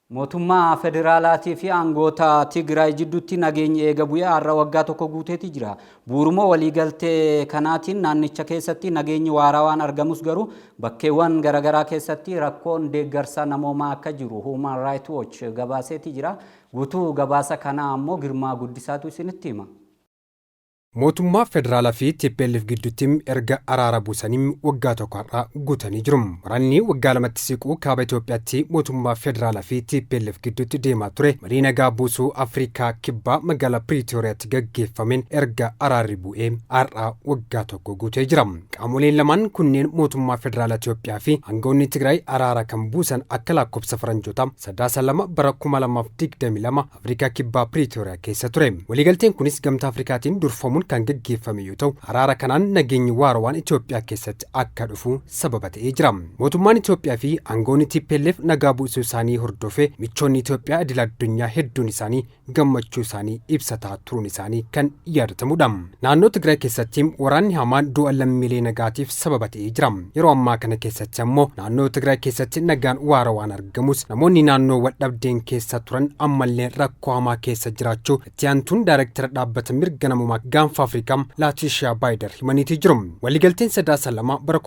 Mootummaa federaalaatii fi aangoota Tigraay jidduutti nageenyi eegabu'ee har'a waggaa tokko guuteeti jira. Bu'uuruma waliigaltee kanaatiin naannicha keessatti nageenyi waarawaan argamus garuu bakkeewwan garaagaraa keessatti rakkoon deeggarsa namoomaa akka jiru Human Rights Watch gabaaseeti jira. Guutuu gabaasa kanaa ammoo Girmaa Guddisaatu isinitti hima. mootummaa federaalaa fi TPLF gidduutti erga araara buusanii waggaa tokko har'a guutanii jiru. Waraanni waggaa lamatti siquu kaaba Itoophiyaatti mootummaa federaalaa fi TPLF gidduutti deemaa ture marii nagaa buusuu Afrikaa kibbaa magaalaa Pretooriyaatti gaggeeffameen erga araarri bu'ee har'a waggaa tokko guutee jira. Qaamoleen lamaan kunneen mootummaa federaalaa Itoophiyaa fi aangawoonni Tigraay araara kan buusan akka lakkoofsa faranjoota 2 bara 2022 Afrikaa kibbaa Pretooriyaa keessa ture. Waliigalteen kunis gamtaa Afrikaatiin durfamuun kan gaggeeffame yoo ta'u araara kanaan nageenyi waarawaan Itoophiyaa keessatti akka dhufu sababa ta'ee jira. Mootummaan Itoophiyaa fi aangawoonni TPLF nagaa buusuu isaanii hordofee michoonni Itoophiyaa idil addunyaa hedduun isaanii gammachuu isaanii ibsataa turuun isaanii kan yaadatamudha. Naannoo Tigraay keessatti waraanni hamaan du'a lammiilee nagaatiif sababa ta'ee jira. Yeroo ammaa kana keessatti ammoo naannoo Tigraay keessatti nagaan waarawaan argamus namoonni naannoo waldhabdeen keessa turan ammallee rakkoo hamaa keessa jiraachuu itti aantuun daayirektara dhaabbata mirga namummaa gaanfa Afrikaa Laatishaa Baayidar himaniiti jiru. Waliigalteen 2 bara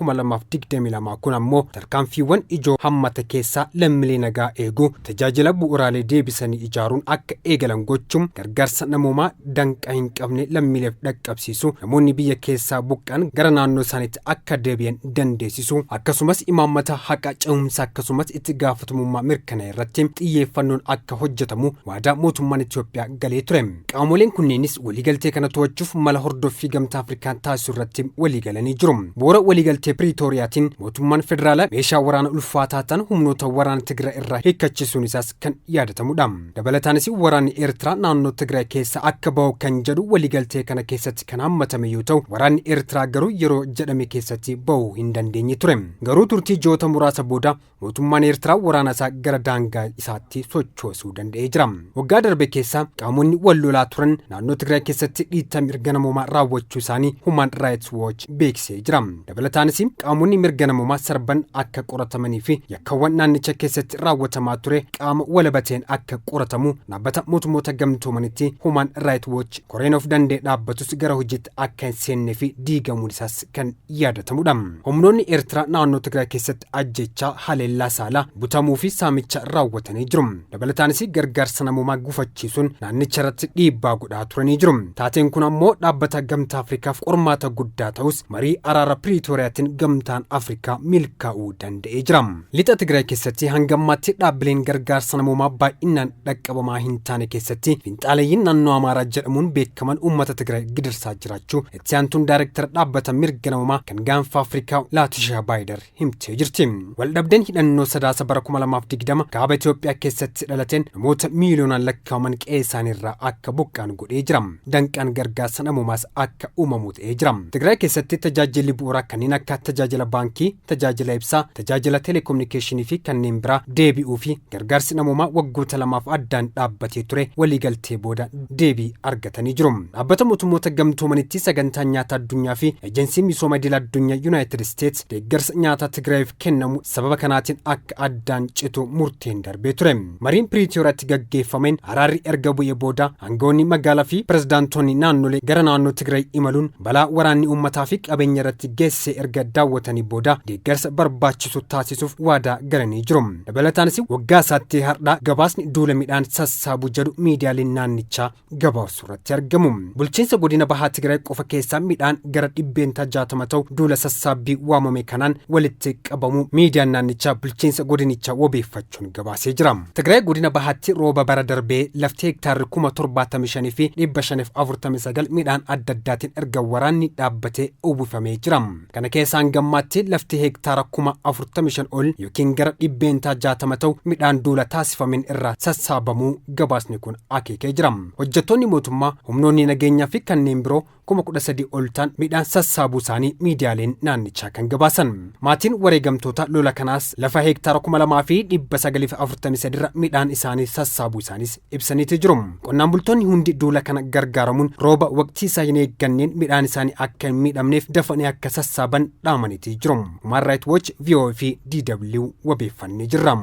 2022 kun ammoo tarkaanfiiwwan ijoo hammata keessaa lammiilee nagaa eeguu tajaajila bu'uuraalee deebisanii ijaaruun akka eegalan gochuun gargaarsa namoomaa danqaa hin qabne lammiileef dhaqqabsiisu namoonni biyya keessaa buqqaan gara naannoo isaaniitti akka deebi'an dandeessisu akkasumas imaammata haqa ce'umsa akkasumas itti gaafatamummaa mirkanaa irratti xiyyeeffannoon akka hojjetamu waadaa mootummaan Itoophiyaa galee ture. Qaamoleen kunneenis waliigaltee kana to'achuuf mala hordoffii gamtaa Afrikaa taasisuu irratti waliigalanii jiru. Bu'uura waliigaltee Pretooriyaatiin mootummaan federaalaa meeshaa waraana ulfaataa ta'an humnoota waraana Tigraay irraa hiikkachisuun isaas kan yaadatamudha. Dabalataanis waraanni Eertiraa naannoo Tigraay keessa akka bahu kan jedhu waliigaltee kana keessatti kan hammatame yoo ta'u waraanni Eertiraa garuu yeroo jedhame keessatti bahuu hin dandeenye ture. Garuu turtii ji'oota muraasa booda mootummaan Eertiraa waraana isaa gara daangaa isaatti sochoosuu danda'ee jira. Waggaa darbe keessa qaamonni wal lolaa turan naannoo Tigraay keessatti dhiittaa mirga namoomaa raawwachuu isaanii Human Rights Watch beeksisee jira. Dabalataanis qaamonni mirga namoomaa sarban akka qoratamanii fi yakkawwan naannicha keessatti raawwatamaa ture qaama walabateen akka qoratamu dhaabbata mootummoota gamtoomanitti Human Rights Watch koreen of danda'e dhaabbatus gara hojiitti akka hin seennee fi diigamuun isaas kan yaadatamudha. Humnoonni Eertiraa naannoo Tigraay keessatti ajjechaa haleellaa saalaa butamuu fi saamicha raawwatanii jiru. Dabalataanis gargaarsa namoomaa gufachiisuun naannicha irratti dhiibbaa godhaa turanii jiru. Taateen kun ammoo dhaabbata gamtaa Afrikaaf qormaata guddaa ta'us marii araara Pretooriyaatiin gamtaan Afrikaa milkaa'uu danda'ee jira. Lixa Tigraay keessatti hanga ammaatti dhaabbileen gargaarsa namoomaa baay'inaan dhaqqabamaa hin taane keessatti finxaaleeyyiin naannoo Amaaraa jedhamuun beekaman uummata Tigraay gidirsaa jiraachuu itti aantuun daayirektara dhaabbata mirga namoomaa kan gaanfa Afrikaa Laatishaa Baayidar himtee jirti. Waldhabdeen hidhannoo 3 bara 2020 kaaba Itoophiyaa keessatti dhalateen namoota miiliyoonaan lakkaa'aman qe'ee isaaniirraa akka buqqaan godhee jira. Danqaan gargaarsa namoomaas akka uumamu ta'ee jira. Tigraay keessatti tajaajilli bu'uuraa kanneen akka tajaajila baankii, tajaajila ibsaa, tajaajila telekominikeeshinii fi kanneen biraa deebi'uu fi gargaarsi namoomaa waggoota 2 addaan dhaabbatee ture waliigaltee booda deebii argatanii jiru. Dhaabbata mootummoota gamtoomanitti sagantaa nyaata addunyaa fi eejensii misooma idil addunyaa United States deeggarsa nyaata Tigraayiif kennamu sababa kanaatiin akka addaan citu murteen darbee ture. Mariin Pretooriyaatti gaggeeffameen araarri erga bu'ee booda aangawoonni magaalaa fi pirezidaantoonni naannolee gara naannoo Tigraay imaluun balaa waraanni uummataa fi qabeenya irratti geessee erga daawwatanii booda deeggarsa barbaachisu taasisuuf waadaa galanii jiru. Dabalataanis waggaa isaatti har'aa gabaasni duula midhaan sassaabu jedhu miidiyaaleen naannichaa gabaasuu irratti argamu. Bulchiinsa godina bahaa Tigraay qofa keessaa midhaan gara 160 ta'u duula sassaabbii waamame kanaan walitti qabamu miidiyaan naannichaa bulchiinsa godinichaa wabeeffachuun gabaasee jira. Tigraay godina bahaatti rooba bara darbee lafti hektaarri 75,000 fi 549 midhaan adda addaatiin erga waraanni dhaabbatee uwwifamee jira. Kana keessaan gammaatti lafti hektaara 45,000 ol yookiin gara 160 ta'u midhaan duula taasifameen irraa sassaabamuu gabaasni kun akeekee jira. Hojjettoonni mootummaa humnoonni nageenyaa fi kanneen biroo 13,000 ol ta'an midhaan sassaabuu isaanii miidiyaaleen naannichaa kan gabaasan. Maatiin wareegamtoota lola kanaas lafa hektaara 2,943 irra midhaan isaanii sassaabuu isaanis ibsaniiti jiru. Qonnaan bultoonni hundi duula kana gargaaramuun rooba waqtii isaa hin eegganneen midhaan isaanii akka hin miidhamneef dafanii akka sassaaban dhaamaniiti jiru. Human Rights Watch, VOA fi DW wabeeffannee jirra.